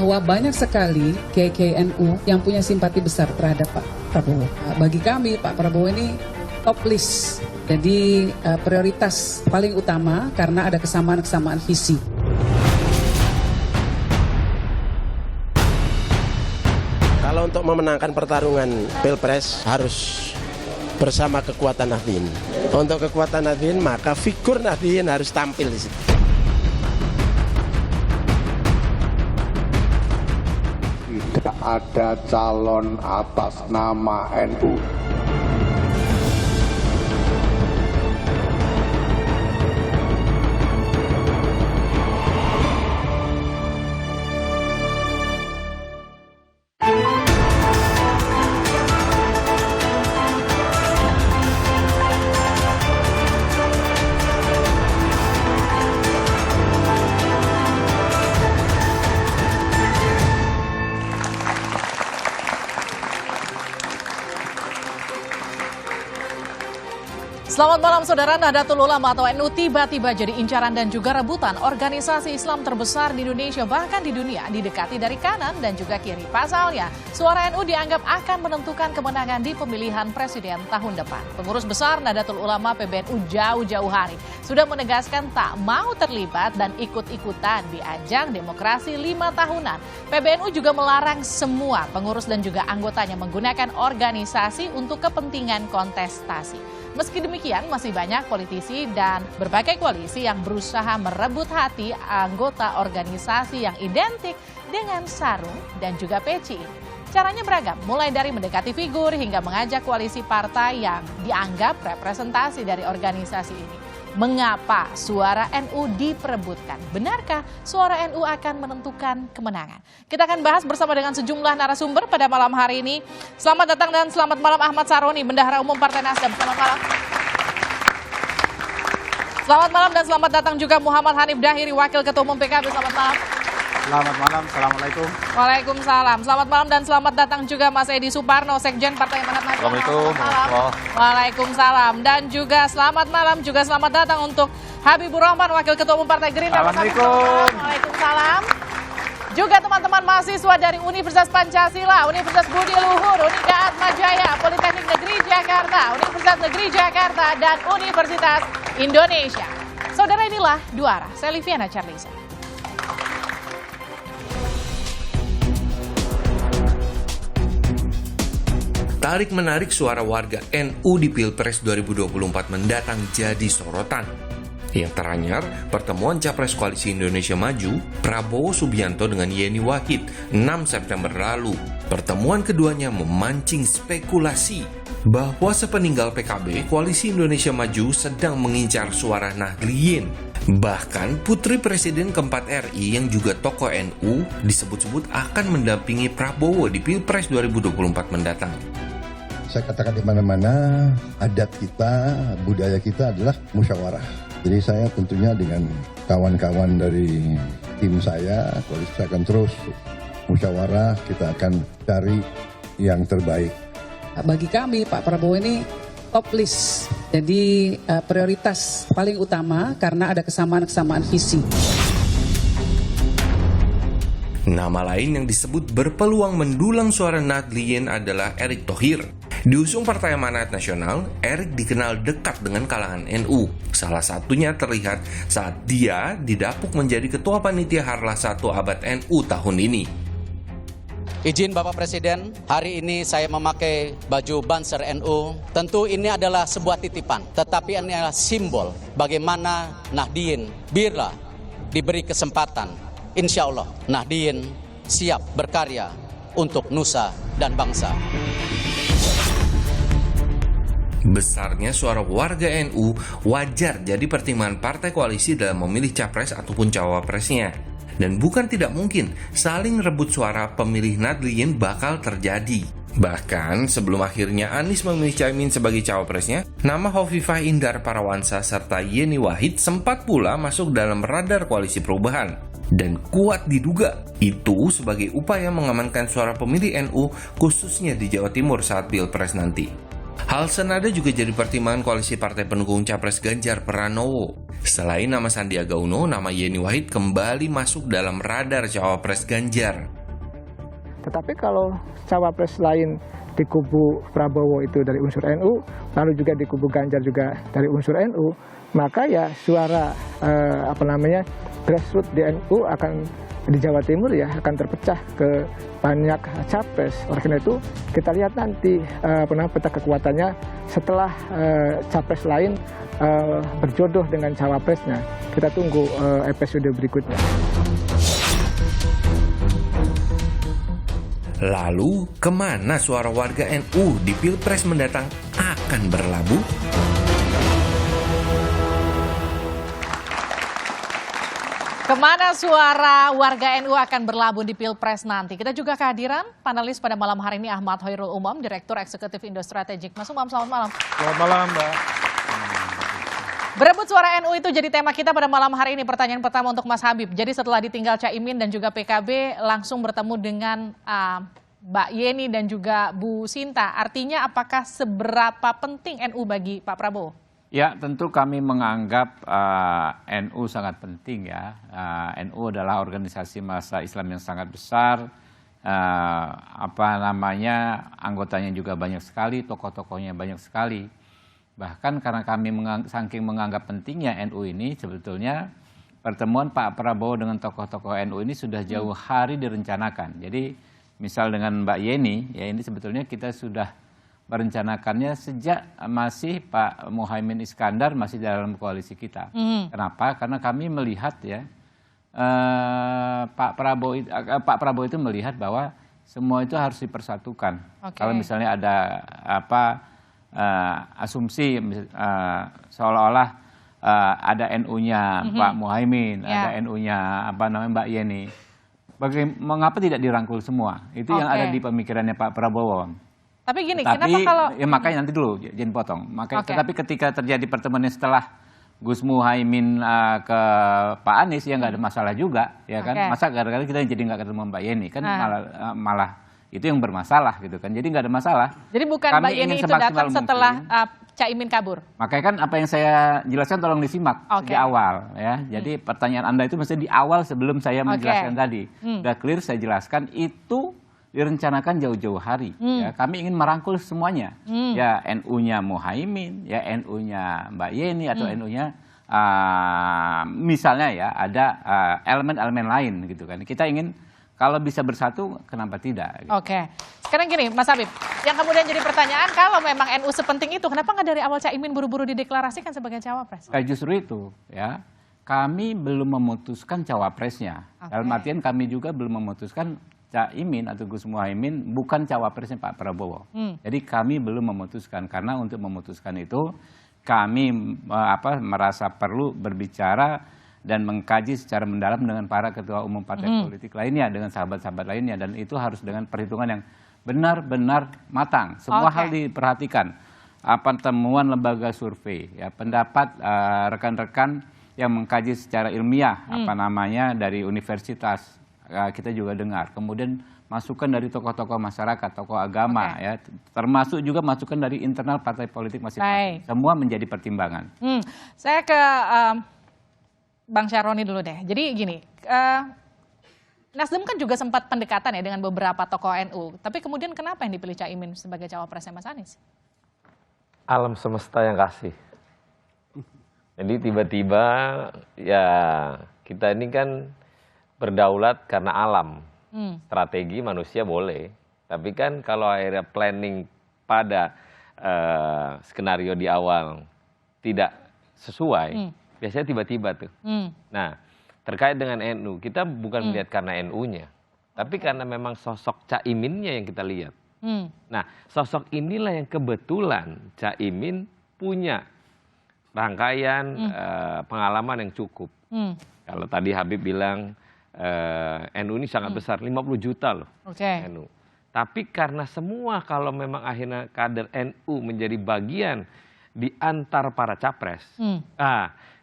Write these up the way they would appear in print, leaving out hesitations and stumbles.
bahwa banyak sekali kiai-kiai NU yang punya simpati besar terhadap Pak Prabowo. Bagi kami, Pak Prabowo ini top list. Jadi prioritas paling utama karena ada kesamaan-kesamaan visi. Kalau untuk memenangkan pertarungan Pilpres harus bersama kekuatan Nahdien. Untuk kekuatan Nahdien maka figur Nahdien harus tampil di situ. Tidak ada calon atas nama NU. Selamat malam saudara. Nahdlatul Ulama atau NU tiba-tiba jadi incaran dan juga rebutan organisasi Islam terbesar di Indonesia bahkan di dunia, didekati dari kanan dan juga kiri. Pasalnya, suara NU dianggap akan menentukan kemenangan di pemilihan presiden tahun depan. Pengurus besar Nahdlatul Ulama PBNU jauh-jauh hari sudah menegaskan tak mau terlibat dan ikut-ikutan di ajang demokrasi 5 tahunan. PBNU juga melarang semua pengurus dan juga anggotanya menggunakan organisasi untuk kepentingan kontestasi. Meski demikian, masih banyak politisi dan berbagai koalisi yang berusaha merebut hati anggota organisasi yang identik dengan sarung dan juga peci. Caranya beragam, mulai dari mendekati figur hingga mengajak koalisi partai yang dianggap representasi dari organisasi ini. Mengapa suara NU diperebutkan? Benarkah suara NU akan menentukan kemenangan? Kita akan bahas bersama dengan sejumlah narasumber pada malam hari ini. Selamat datang dan selamat malam Ahmad Saroni, Bendahara Umum Partai Nasdem. Selamat malam. Selamat malam dan selamat datang juga Muhammad Hanif Dahiri, Wakil Ketua Umum PKB. Selamat malam. Selamat malam, Assalamualaikum. Waalaikumsalam. Selamat malam dan selamat datang juga Mas Edi Suparno, Sekjen Partai Amanat Nasional. Assalamualaikum. Waalaikumsalam. Dan juga selamat malam, juga selamat datang untuk Habibur Rahman, Wakil Ketua Umum Partai Gerindra. Assalamualaikum. Waalaikumsalam. Juga teman-teman mahasiswa dari Universitas Pancasila, Universitas Budi Luhur, Unika Atma Jaya, Politeknik Negeri Jakarta, Universitas Negeri Jakarta, dan Universitas Indonesia. Saudara, inilah Dua Arah. Saya Liviana Charlisa. Tarik-menarik suara warga NU di Pilpres 2024 mendatang jadi sorotan. Yang teranyar, pertemuan Capres Koalisi Indonesia Maju, Prabowo Subianto dengan Yeni Wahid 6 September lalu. Pertemuan keduanya memancing spekulasi bahwa sepeninggal PKB, Koalisi Indonesia Maju sedang mengincar suara Nahdliyin. Bahkan Putri Presiden keempat RI yang juga tokoh NU disebut-sebut akan mendampingi Prabowo di Pilpres 2024 mendatang. Saya katakan di mana-mana adat kita, budaya kita adalah musyawarah. Jadi saya tentunya dengan kawan-kawan dari tim saya, koalisi saya akan terus musyawarah, kita akan cari yang terbaik. Bagi kami, Pak Prabowo ini top list. Jadi prioritas paling utama karena ada kesamaan-kesamaan visi. Nama lain yang disebut berpeluang mendulang suara Nahdliyin adalah Erick Thohir. Diusung Partai Amanat Nasional, Erick dikenal dekat dengan kalangan NU. Salah satunya terlihat saat dia didapuk menjadi Ketua Panitia Harlah 1 Abad NU tahun ini. Izin Bapak Presiden, hari ini saya memakai baju Banser NU. Tentu ini adalah sebuah titipan, tetapi ini adalah simbol bagaimana Nahdliyin bila diberi kesempatan. Insya Allah Nahdliyin siap berkarya untuk nusa dan bangsa. Besarnya suara warga NU wajar jadi pertimbangan partai koalisi dalam memilih capres ataupun cawapresnya. Dan bukan tidak mungkin saling rebut suara pemilih Nahdliyin bakal terjadi. Bahkan sebelum akhirnya Anies memilih Caimin sebagai cawapresnya, nama Hovifah Indar Parawansa serta Yeni Wahid sempat pula masuk dalam radar koalisi perubahan. Dan kuat diduga itu sebagai upaya mengamankan suara pemilih NU khususnya di Jawa Timur saat Pilpres nanti. Hal senada juga jadi pertimbangan koalisi partai pendukung Capres Ganjar Pranowo. Selain nama Sandiaga Uno, nama Yeni Wahid kembali masuk dalam radar Cawapres Ganjar. Tetapi kalau Cawapres lain di kubu Prabowo itu dari unsur NU, lalu juga di kubu Ganjar juga dari unsur NU, maka ya suara grassroots di NU akan di Jawa Timur ya akan terpecah ke banyak capres. Oleh karena itu kita lihat nanti peta kekuatannya setelah capres lain berjodoh dengan cawapresnya. Kita tunggu episode berikutnya. Lalu, kemana suara warga NU di Pilpres mendatang akan berlabuh? Kemana suara warga NU akan berlabuh di Pilpres nanti? Kita juga kehadiran panelis pada malam hari ini Ahmad Hoirul Umam, Direktur Eksekutif Indo Strategik. Mas Umam, selamat malam. Selamat malam, Mbak. Berebut suara NU itu jadi tema kita pada malam hari ini. Pertanyaan pertama untuk Mas Habib. Jadi setelah ditinggal Caimin dan juga PKB, langsung bertemu dengan Mbak Yeni dan juga Bu Sinta. Artinya apakah seberapa penting NU bagi Pak Prabowo? Ya, tentu kami menganggap NU sangat penting ya. NU adalah organisasi massa Islam yang sangat besar. Anggotanya juga banyak sekali, tokoh-tokohnya banyak sekali. Bahkan karena kami saking menganggap pentingnya NU ini, sebetulnya pertemuan Pak Prabowo dengan tokoh-tokoh NU ini sudah jauh hari direncanakan. Jadi misal dengan Mbak Yeni, ya ini sebetulnya kita sudah merencanakannya sejak masih Pak Muhaimin Iskandar masih dalam koalisi kita. Kenapa? Karena kami melihat ya Pak Prabowo itu melihat bahwa semua itu harus dipersatukan. Kalau misalnya ada asumsi seolah-olah ada NU-nya Pak Muhaimin, ada NU-nya Mbak Yeni. Mengapa tidak dirangkul semua? Itu yang ada di pemikirannya Pak Prabowo. Tapi gini, kenapa kalau... Ya makanya nanti dulu, jangan potong. Tetapi ketika terjadi pertemuan setelah Gus Muhaimin ke Pak Anies, ya nggak ada masalah juga, ya kan? Masa gara-gara kita jadi nggak ketemu Mbak Yeni, kan malah itu yang bermasalah gitu kan. Jadi nggak ada masalah. Jadi bukan Mbak Yeni itu datang setelah Caimin kabur? Makanya kan apa yang saya jelaskan tolong disimak di awal ya. Jadi pertanyaan Anda itu mesti di awal sebelum saya menjelaskan tadi. Udah clear saya jelaskan itu direncanakan jauh-jauh hari. Ya, kami ingin merangkul semuanya. Ya NU-nya Muhaimin, ya NU-nya Mbak Yeni atau NU-nya misalnya ya ada elemen-elemen lain gitu kan. Kita ingin kalau bisa bersatu, kenapa tidak? Gitu. Sekarang gini, Mas Habib, yang kemudian jadi pertanyaan, kalau memang NU sepenting itu, kenapa nggak dari awal Caimin buru-buru dideklarasikan sebagai cawapres? Justru itu, ya. Kami belum memutuskan cawapresnya. Dalam artian kami juga belum memutuskan Caimin atau Gus Muhaimin bukan cawapresnya Pak Prabowo. Jadi kami belum memutuskan, karena untuk memutuskan itu kami merasa perlu berbicara dan mengkaji secara mendalam dengan para ketua umum partai politik lainnya, dengan sahabat-sahabat lainnya, dan itu harus dengan perhitungan yang benar-benar matang. Semua hal diperhatikan. Temuan lembaga survei, ya, pendapat rekan-rekan yang mengkaji secara ilmiah, dari universitas, kita juga dengar. Kemudian masukan dari tokoh-tokoh masyarakat, tokoh agama, ya, termasuk juga masukan dari internal partai politik masing-masing. Semua menjadi pertimbangan. Saya ke Bang Syaroni dulu deh. Jadi gini, Nasdem kan juga sempat pendekatan ya dengan beberapa tokoh NU. Tapi kemudian kenapa yang dipilih Caimin sebagai cawapresnya Mas Anies? Alam semesta yang kasih. Jadi tiba-tiba ya kita ini kan berdaulat karena alam. Strategi manusia boleh. Tapi kan kalau akhirnya planning pada skenario di awal tidak sesuai, biasanya tiba-tiba tuh. Nah, terkait dengan NU, kita bukan melihat karena NU-nya, tapi karena memang sosok Caiminnya yang kita lihat. Nah, sosok inilah yang kebetulan Caimin punya rangkaian pengalaman yang cukup. Kalau tadi Habib bilang NU ini sangat besar, 50 juta loh NU. Tapi karena semua kalau memang akhirnya kader NU menjadi bagian di antar para capres,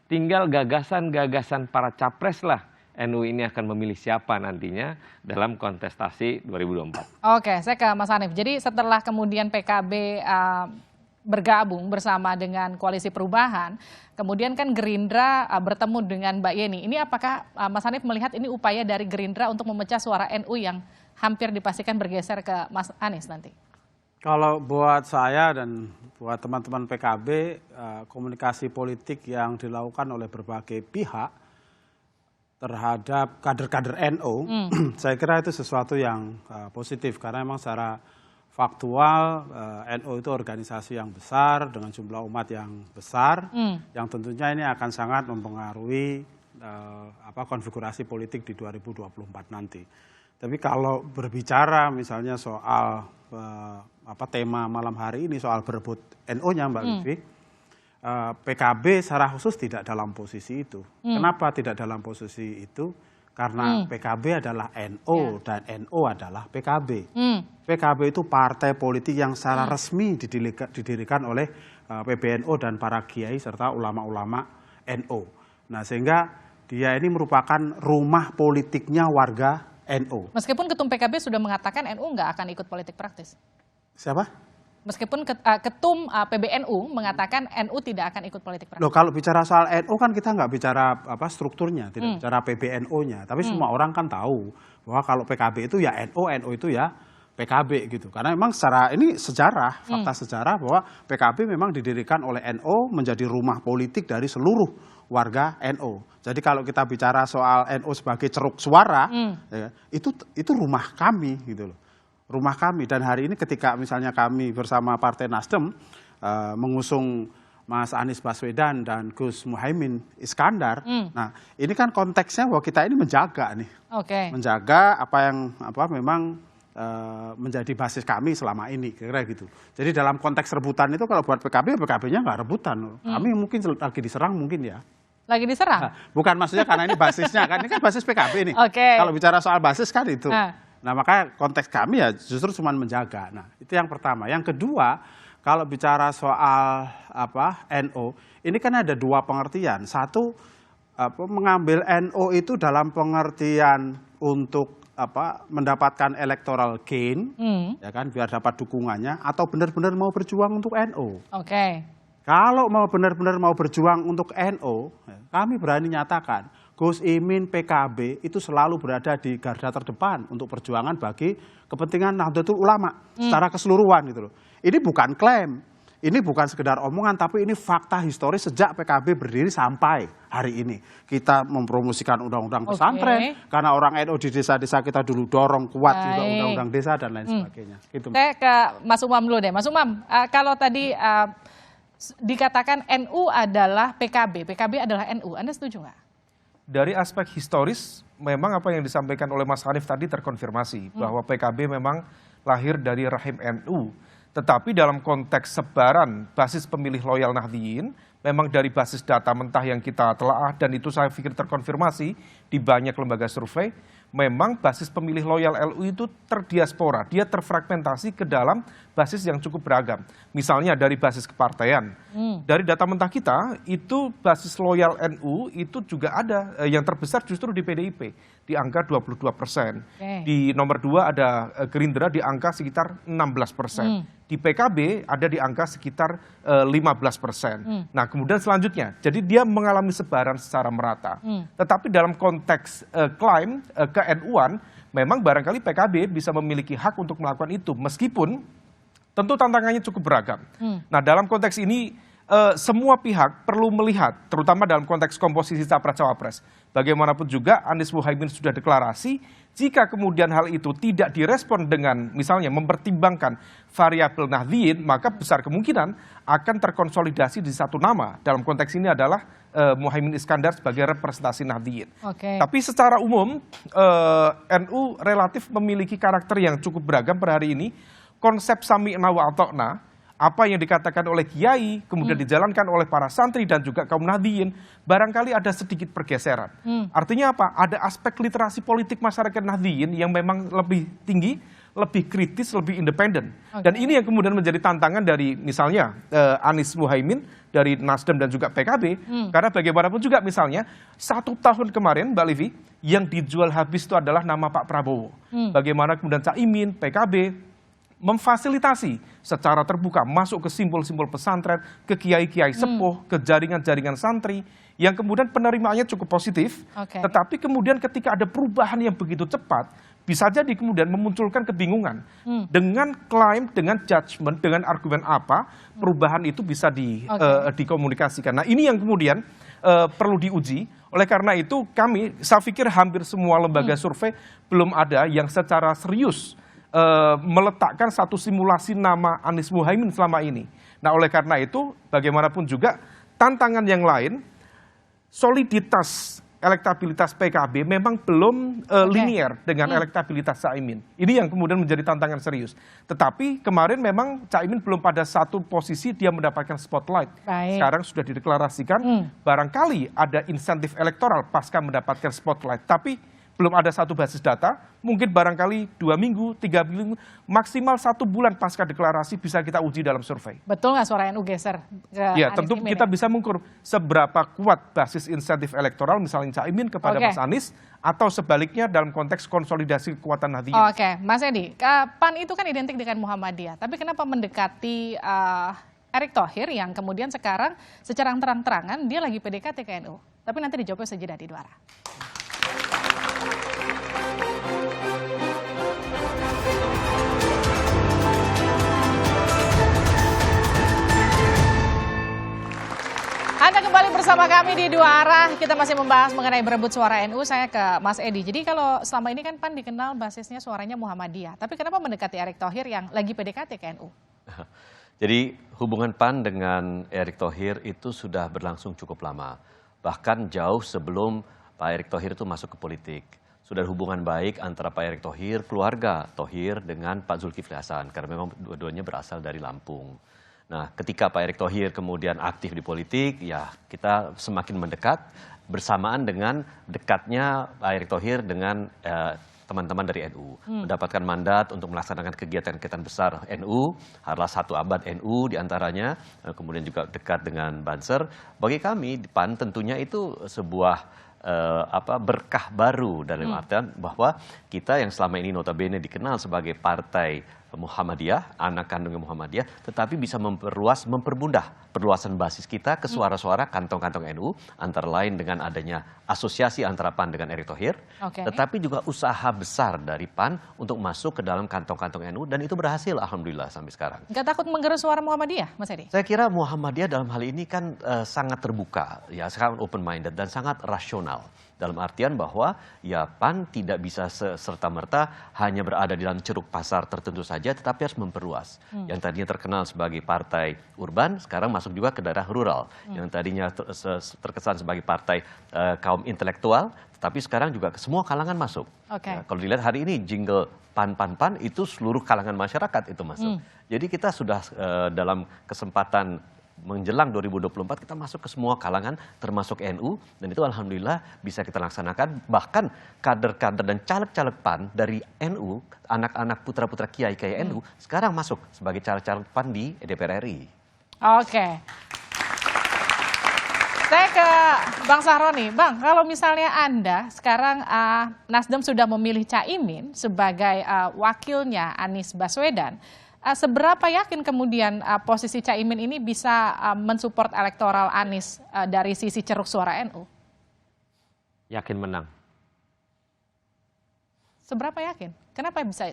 tinggal gagasan-gagasan para capres lah NU ini akan memilih siapa nantinya dalam kontestasi 2024. Saya ke Mas Hanif. Jadi setelah kemudian PKB bergabung bersama dengan Koalisi Perubahan, kemudian kan Gerindra bertemu dengan Mbak Yeni. Ini apakah Mas Hanif melihat ini upaya dari Gerindra untuk memecah suara NU yang hampir dipastikan bergeser ke Mas Anies nanti? Kalau buat saya dan buat teman-teman PKB, komunikasi politik yang dilakukan oleh berbagai pihak terhadap kader-kader NU, saya kira itu sesuatu yang positif karena memang secara faktual NU itu organisasi yang besar dengan jumlah umat yang besar, yang tentunya ini akan sangat mempengaruhi konfigurasi politik di 2024 nanti. Tapi kalau berbicara misalnya soal tema malam hari ini soal berebut NU-nya Mbak Livi, PKB secara khusus tidak dalam posisi itu. Kenapa tidak dalam posisi itu? Karena PKB adalah NU dan NU adalah PKB. PKB itu partai politik yang secara resmi didirikan oleh PBNU dan para kiai serta ulama-ulama NU. Nah, sehingga dia ini merupakan rumah politiknya warga NU. Meskipun Ketum PKB sudah mengatakan NU nggak akan ikut politik praktis. Siapa? Meskipun Ketum PBNU mengatakan NU tidak akan ikut politik praktis. Loh, kalau bicara soal NU kan kita nggak bicara strukturnya, tidak bicara PBNU-nya. Tapi semua orang kan tahu bahwa kalau PKB itu ya NU, NU itu ya PKB gitu. Karena memang secara ini sejarah, fakta sejarah bahwa PKB memang didirikan oleh NU menjadi rumah politik dari seluruh warga NU. Jadi kalau kita bicara soal NU sebagai ceruk suara, ya, itu rumah kami gitu loh. Rumah kami, dan hari ini ketika misalnya kami bersama Partai Nasdem mengusung Mas Anies Baswedan dan Gus Muhaimin Iskandar, nah ini kan konteksnya bahwa kita ini menjaga nih, menjaga apa yang memang menjadi basis kami selama ini, kira-kira gitu. Jadi dalam konteks rebutan itu kalau buat PKB, PKB-nya nggak rebutan, kami mungkin lagi diserang mungkin ya. Lagi diserang? Nah, bukan maksudnya karena ini basisnya kan, ini kan basis PKB nih. Kalau bicara soal basis kan itu. Nah, makanya konteks kami ya justru cuma menjaga. Nah, itu yang pertama. Yang kedua, kalau bicara soal NU, ini kan ada dua pengertian. Satu, mengambil NU itu dalam pengertian untuk mendapatkan electoral gain, ya kan, biar dapat dukungannya, atau benar-benar mau berjuang untuk NU. Kalau mau benar-benar mau berjuang untuk NU, kami berani nyatakan Gus Imin PKB itu selalu berada di garda terdepan untuk perjuangan bagi kepentingan Nahdlatul Ulama secara keseluruhan gitu loh. Ini bukan klaim, ini bukan sekedar omongan, tapi ini fakta historis sejak PKB berdiri sampai hari ini. Kita mempromosikan undang-undang pesantren, karena orang NU di desa-desa kita dulu dorong kuat juga undang-undang desa dan lain sebagainya. Gitu. Saya ke Mas Umam dulu deh. Mas Umam, kalau tadi dikatakan NU adalah PKB, PKB adalah NU, Anda setuju nggak? Dari aspek historis, memang apa yang disampaikan oleh Mas Hanif tadi terkonfirmasi bahwa PKB memang lahir dari rahim NU. Tetapi dalam konteks sebaran basis pemilih loyal Nahdliyin, memang dari basis data mentah yang kita telaah, dan itu saya pikir terkonfirmasi di banyak lembaga survei, memang basis pemilih loyal LU itu terdiaspora, dia terfragmentasi ke dalam basis yang cukup beragam. Misalnya dari basis kepartaian. Dari data mentah kita, itu basis loyal NU itu juga ada yang terbesar justru di PDIP, di angka 22%. Di nomor 2 ada Gerindra di angka sekitar 16%. Di PKB ada di angka sekitar 15%. Nah, kemudian selanjutnya, jadi dia mengalami sebaran secara merata. Tetapi dalam konteks klaim ke-NU-an, memang barangkali PKB bisa memiliki hak untuk melakukan itu, meskipun tentu tantangannya cukup beragam. Nah, dalam konteks ini semua pihak perlu melihat, terutama dalam konteks komposisi capres-cawapres. Bagaimanapun juga Anies Muhaimin sudah deklarasi, jika kemudian hal itu tidak direspon dengan misalnya mempertimbangkan variabel Nahdliyin, maka besar kemungkinan akan terkonsolidasi di satu nama. Dalam konteks ini adalah Muhaimin Iskandar sebagai representasi Nahdliyin. Tapi secara umum NU relatif memiliki karakter yang cukup beragam per hari ini. Konsep sami'na wa ata'na, apa yang dikatakan oleh kiai, kemudian dijalankan oleh para santri dan juga kaum Nahdliyin, barangkali ada sedikit pergeseran. Artinya apa? Ada aspek literasi politik masyarakat Nahdliyin yang memang lebih tinggi, lebih kritis, lebih independen. Dan ini yang kemudian menjadi tantangan dari misalnya Anies Muhaimin, dari Nasdem dan juga PKB, karena bagaimanapun juga misalnya 1 tahun kemarin Mbak Livi, yang dijual habis itu adalah nama Pak Prabowo. Bagaimana kemudian Caimin, PKB, memfasilitasi secara terbuka masuk ke simbol-simbol pesantren, ke kiai-kiai sepuh, ke jaringan-jaringan santri, yang kemudian penerimaannya cukup positif, tetapi kemudian ketika ada perubahan yang begitu cepat, bisa jadi kemudian memunculkan kebingungan. Dengan klaim, dengan judgement, dengan argumen apa, perubahan itu bisa dikomunikasikan. Nah ini yang kemudian perlu diuji. Oleh karena itu saya pikir hampir semua lembaga survei belum ada yang secara serius meletakkan satu simulasi nama Anies Muhaimin selama ini. Nah oleh karena itu bagaimanapun juga tantangan yang lain, soliditas elektabilitas PKB memang belum linier dengan elektabilitas Caimin. Ini yang kemudian menjadi tantangan serius. Tetapi kemarin memang Caimin belum pada satu posisi dia mendapatkan spotlight. Sekarang sudah dideklarasikan, barangkali ada insentif elektoral pasca mendapatkan spotlight. Tapi belum ada satu basis data, mungkin barangkali 2 minggu, 3 minggu, maksimal 1 bulan pasca deklarasi bisa kita uji dalam survei. Betul nggak suara NU geser ke Ya, tentu kita bisa mengukur seberapa kuat basis insentif elektoral, misalnya Caimin kepada Mas Anies, atau sebaliknya dalam konteks konsolidasi kekuatan Nahdien. Oke, Mas Edi, PAN itu kan identik dengan Muhammadiyah, tapi kenapa mendekati Erick Thohir yang kemudian sekarang secara terang-terangan dia lagi PDKT ke NU? Tapi nanti dijawabnya sejenak di Duara. Anda kembali bersama kami di Dua Arah. Kita masih membahas mengenai berebut suara NU. Saya ke Mas Edi. Jadi kalau selama ini kan PAN dikenal basisnya suaranya Muhammadiyah. Tapi kenapa mendekati Erick Thohir yang lagi PDKT ke NU? Jadi hubungan PAN dengan Erick Thohir itu sudah berlangsung cukup lama. Bahkan jauh sebelum Pak Erick Thohir itu masuk ke politik. Sudah hubungan baik antara Pak Erick Thohir, keluarga Thohir dengan Pak Zulkifli Hasan. Karena memang dua-duanya berasal dari Lampung. Nah, ketika Pak Erick Thohir kemudian aktif di politik, ya kita semakin mendekat bersamaan dengan dekatnya Pak Erick Thohir dengan teman-teman dari NU. Mendapatkan mandat untuk melaksanakan kegiatan-kegiatan besar NU, adalah 1 abad NU diantaranya, kemudian juga dekat dengan Banser. Bagi kami di PAN tentunya itu sebuah berkah baru dalam artian bahwa kita yang selama ini notabene dikenal sebagai partai Muhammadiyah, anak kandungnya Muhammadiyah, tetapi bisa mempermudah perluasan basis kita ke suara-suara kantong-kantong NU, antara lain dengan adanya asosiasi antara PAN dengan Erick Thohir, tetapi juga usaha besar dari PAN untuk masuk ke dalam kantong-kantong NU, dan itu berhasil alhamdulillah sampai sekarang. Nggak takut menggerus suara Muhammadiyah, Mas Edi? Saya kira Muhammadiyah dalam hal ini kan sangat terbuka, ya sangat open-minded dan sangat rasional. Dalam artian bahwa ya PAN tidak bisa serta-merta hanya berada di dalam ceruk pasar tertentu saja, tetapi harus memperluas. Yang tadinya terkenal sebagai partai urban, sekarang masuk juga ke daerah rural. Yang tadinya terkesan sebagai partai kaum intelektual, tetapi sekarang juga ke semua kalangan masuk. Ya, kalau dilihat hari ini jingle PAN itu seluruh kalangan masyarakat itu masuk. Jadi kita sudah dalam kesempatan menjelang 2024 kita masuk ke semua kalangan termasuk NU, dan itu alhamdulillah bisa kita laksanakan. Bahkan kader-kader dan caleg-caleg PAN dari NU, anak-anak putra-putra kiai-kiai NU sekarang masuk sebagai caleg-caleg PAN di DPR RI. Saya ke Bang Sahroni. Bang, kalau misalnya Anda sekarang Nasdem sudah memilih Caimin sebagai wakilnya Anies Baswedan, seberapa yakin kemudian posisi Caimin ini bisa mensupport elektoral Anies dari sisi ceruk suara NU? Yakin menang. Seberapa yakin? Kenapa bisa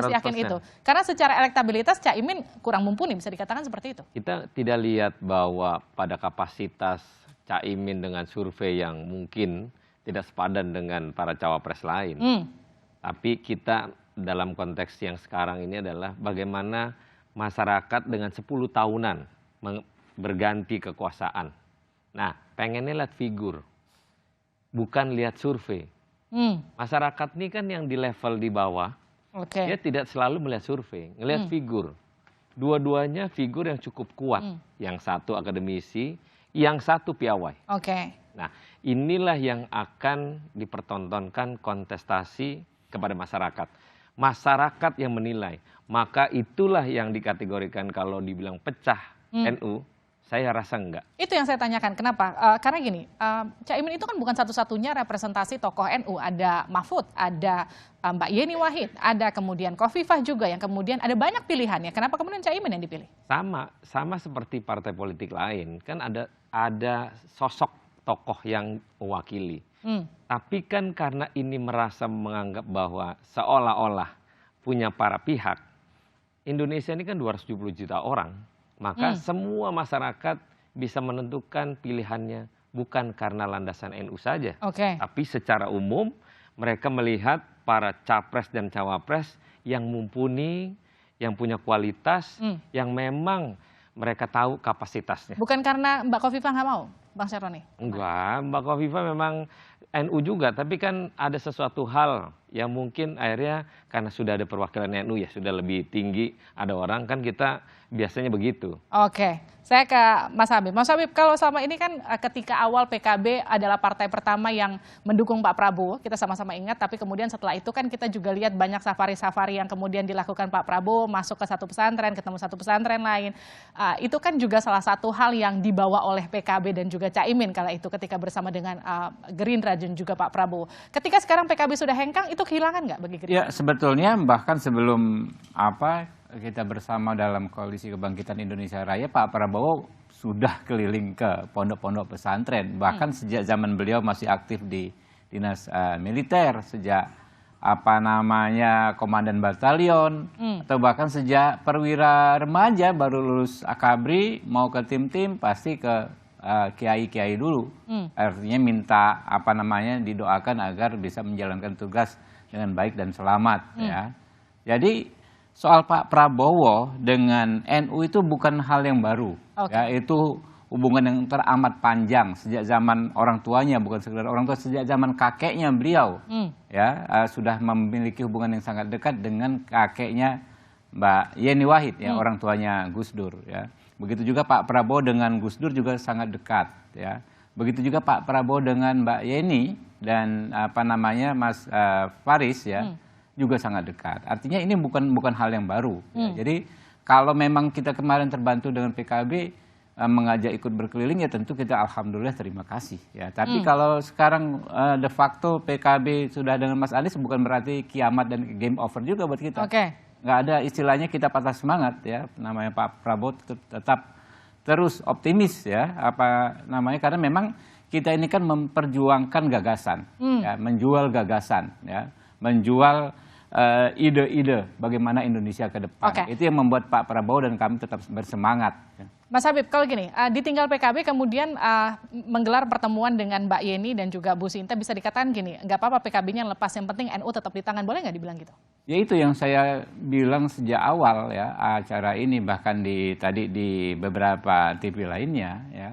yakin itu? Karena secara elektabilitas Caimin kurang mumpuni, bisa dikatakan seperti itu. Kita tidak lihat bahwa pada kapasitas Caimin dengan survei yang mungkin tidak sepadan dengan para cawapres lain. Tapi kita dalam konteks yang sekarang ini adalah bagaimana masyarakat dengan 10 tahunan berganti kekuasaan. Nah, pengennya lihat figur, bukan lihat survei. Masyarakat ini kan yang di level di bawah, dia tidak selalu melihat survei, ngelihat figur. Dua-duanya figur yang cukup kuat. Yang satu akademisi, yang satu piawai. Nah, inilah yang akan dipertontonkan kontestasi kepada masyarakat. Masyarakat yang menilai, maka itulah yang dikategorikan kalau dibilang pecah NU Saya rasa enggak. Itu yang saya tanyakan, kenapa? Karena gini, Caimin itu kan bukan satu-satunya representasi tokoh NU. Ada Mahfud, ada Mbak Yeni Wahid, ada kemudian Khofifah juga yang kemudian ada banyak pilihannya. Kenapa kemudian Caimin yang dipilih? Sama seperti partai politik lain, kan ada sosok tokoh yang mewakili. Tapi kan karena ini merasa menganggap bahwa seolah-olah punya para pihak, Indonesia ini kan 270 juta orang, maka semua masyarakat bisa menentukan pilihannya bukan karena landasan NU saja, tapi secara umum mereka melihat para capres dan cawapres yang mumpuni, yang punya kualitas, yang memang mereka tahu kapasitasnya. Bukan karena Mbak Khofifah nggak mau, Bang Syaroni? Enggak, Mbak Khofifah memang NU juga, tapi kan ada sesuatu hal yang mungkin akhirnya karena sudah ada perwakilan NU ya sudah lebih tinggi, ada orang kan kita biasanya begitu. Oke, saya ke Mas Habib. Mas Habib, kalau selama ini kan ketika awal PKB adalah partai pertama yang mendukung Pak Prabowo, kita sama-sama ingat, tapi kemudian setelah itu kan kita juga lihat banyak safari-safari yang kemudian dilakukan Pak Prabowo, masuk ke satu pesantren, ketemu satu pesantren lain. Itu kan juga salah satu hal yang dibawa oleh PKB dan juga Caimin kala itu ketika bersama dengan Gerindra dan juga Pak Prabowo. Ketika sekarang PKB sudah hengkang, itu kehilangan nggak bagi Gerindra? Ya, sebetulnya bahkan sebelum kita bersama dalam Koalisi Kebangkitan Indonesia Raya, Pak Prabowo sudah keliling ke pondok-pondok pesantren. Bahkan sejak zaman beliau masih aktif di dinas militer, sejak komandan batalion, atau bahkan sejak perwira remaja baru lulus akabri mau ke tim-tim pasti ke kiai-kiai dulu. Artinya minta didoakan agar bisa menjalankan tugas dengan baik dan selamat. Ya. Jadi soal Pak Prabowo dengan NU itu bukan hal yang baru, ya, itu hubungan yang teramat panjang sejak zaman orang tuanya, bukan sekedar orang tua, sejak zaman kakeknya beliau, ya sudah memiliki hubungan yang sangat dekat dengan kakeknya Mbak Yeni Wahid, ya orang tuanya Gus Dur, ya. Begitu juga Pak Prabowo dengan Gus Dur juga sangat dekat, ya. Begitu juga Pak Prabowo dengan Mbak Yeni dan Mas Faris, ya. Juga sangat dekat. Artinya ini bukan hal yang baru. Ya. Jadi kalau memang kita kemarin terbantu dengan PKB mengajak ikut berkeliling, ya tentu kita alhamdulillah terima kasih. Ya. Tapi kalau sekarang de facto PKB sudah dengan Mas Anies bukan berarti kiamat dan game over juga buat kita. Nggak ada istilahnya kita patah semangat, ya. Namanya Pak Prabowo tetap terus optimis, ya. Karena memang kita ini kan memperjuangkan gagasan, ya, menjual gagasan, ya, menjual ide-ide bagaimana Indonesia ke depan. Itu yang membuat Pak Prabowo dan kami tetap bersemangat. Mas Habib, kalau gini, ditinggal PKB kemudian menggelar pertemuan dengan Mbak Yeni dan juga Bu Sinta, bisa dikatakan gini, nggak apa-apa PKB-nya lepas, yang penting NU tetap di tangan, boleh nggak dibilang gitu? Ya itu yang saya bilang sejak awal, ya, acara ini, bahkan tadi di beberapa TV lainnya, ya,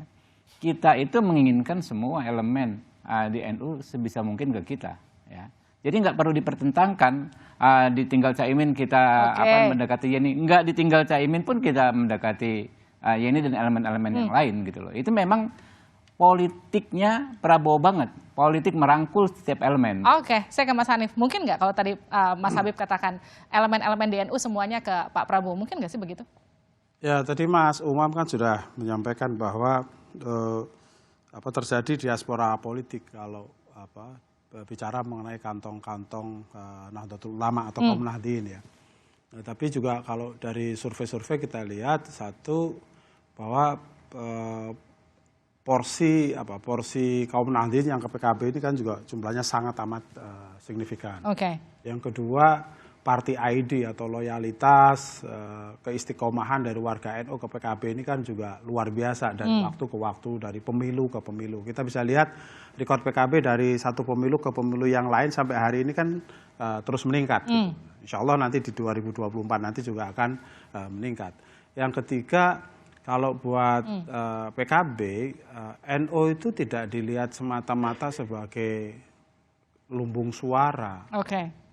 kita itu menginginkan semua elemen di NU sebisa mungkin ke kita, ya. Jadi nggak perlu dipertentangkan, ditinggal Caimin kita mendekati Yeni, nggak ditinggal Caimin pun kita mendekati Yeni dan elemen-elemen yang lain gitu loh. Itu memang politiknya Prabowo banget, politik merangkul setiap elemen. Saya ke Mas Hanif, mungkin nggak kalau tadi Mas Habib katakan elemen-elemen DNU semuanya ke Pak Prabowo, mungkin nggak sih begitu? Ya, tadi Mas Umam kan sudah menyampaikan bahwa terjadi diaspora politik kalau bicara mengenai kantong-kantong Nahdlatul Ulama atau kaum Nahdien, ya. Nah, tapi juga kalau dari survei-survei kita lihat bahwa porsi kaum Nahdien yang ke PKB ini kan juga jumlahnya sangat amat signifikan. Yang kedua, party ID atau loyalitas, keistiqomahan dari warga NU ke PKB ini kan juga luar biasa dari waktu ke waktu, dari pemilu ke pemilu. Kita bisa lihat rekor PKB dari satu pemilu ke pemilu yang lain sampai hari ini kan terus meningkat. Gitu. Insya Allah nanti di 2024 nanti juga akan meningkat. Yang ketiga, kalau buat PKB, NU itu tidak dilihat semata-mata sebagai lumbung suara.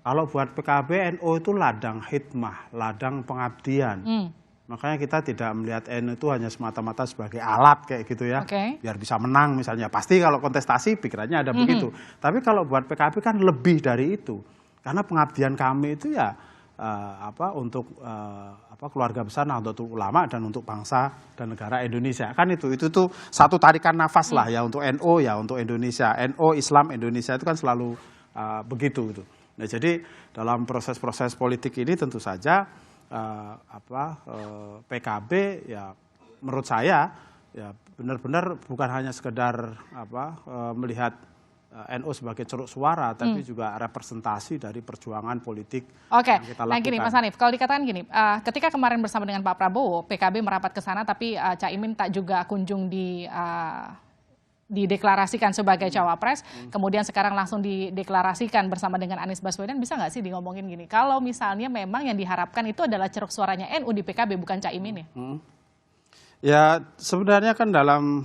Kalau buat PKB, NU itu ladang hikmah, ladang pengabdian. Makanya kita tidak melihat NU itu hanya semata-mata sebagai alat kayak gitu, ya. Biar bisa menang misalnya. Pasti kalau kontestasi pikirannya ada begitu. Tapi kalau buat PKB kan lebih dari itu. Karena pengabdian kami itu ya untuk keluarga besar Nahdlatul Ulama dan untuk bangsa dan negara Indonesia. Kan itu tuh satu tarikan nafas lah ya untuk NU ya untuk Indonesia. NU Islam Indonesia itu kan selalu begitu gitu. Nah, jadi dalam proses-proses politik ini tentu saja PKB ya menurut saya ya benar-benar bukan hanya sekedar melihat NU sebagai ceruk suara, tapi juga representasi dari perjuangan politik yang kita lakukan. Nah gini Mas Hanif, kalau dikatakan gini, ketika kemarin bersama dengan Pak Prabowo, PKB merapat ke sana, tapi Caimin tak juga kunjung dideklarasikan sebagai cawapres, kemudian sekarang langsung dideklarasikan bersama dengan Anies Baswedan, bisa nggak sih ngomongin gini, kalau misalnya memang yang diharapkan itu adalah ceruk suaranya NU di PKB, bukan Caimin ya? Ya sebenarnya kan dalam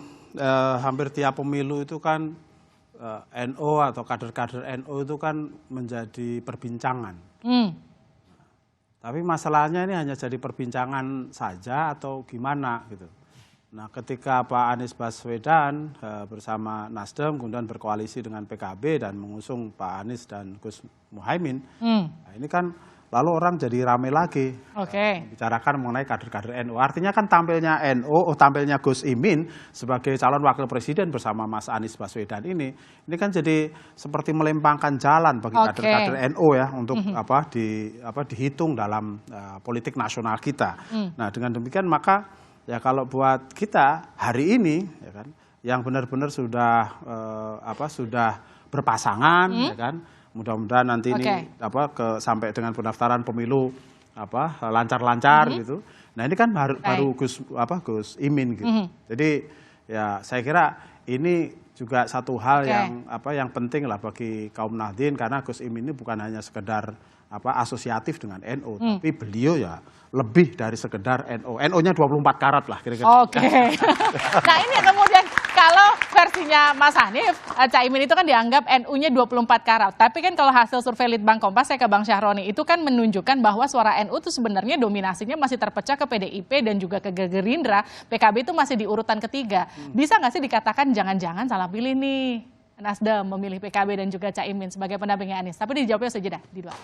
hampir tiap pemilu itu kan NU atau kader-kader NU itu kan menjadi perbincangan. Tapi masalahnya ini hanya jadi perbincangan saja atau gimana gitu. Nah ketika Pak Anies Baswedan bersama Nasdem kemudian berkoalisi dengan PKB dan mengusung Pak Anies dan Gus Muhaimin, nah ini kan lalu orang jadi rame lagi membicarakan mengenai kader-kader NU. Artinya kan tampilnya tampilnya Gus Imin sebagai calon wakil presiden bersama Mas Anies Baswedan ini kan jadi seperti melempangkan jalan bagi kader-kader NU ya untuk dihitung dalam politik nasional kita. Nah dengan demikian maka ya kalau buat kita hari ini ya kan yang benar-benar sudah sudah berpasangan ya kan. Mudah-mudahan nanti ini sampai dengan pendaftaran pemilu lancar-lancar gitu. Nah ini kan baru Gus Imin gitu. Jadi ya saya kira ini juga satu hal yang penting lah bagi kaum Nahdien karena Gus Imin ini bukan hanya sekedar asosiatif dengan NU, tapi beliau ya lebih dari sekedar NU. NU-nya 24 karat lah kira-kira. Nah ini kemudian kalau versinya Mas Hanif, Caimin itu kan dianggap NU-nya 24 karat. Tapi kan kalau hasil survei Litbang Kompas, saya ke Bang Syahroni, itu kan menunjukkan bahwa suara NU itu sebenarnya dominasinya masih terpecah ke PDIP dan juga ke Gerindra. PKB itu masih di urutan ketiga. Bisa nggak sih dikatakan jangan-jangan salah pilih nih Nasdem memilih PKB dan juga Caimin sebagai pendampingnya Anies? Tapi dijawabnya sejedah di luar.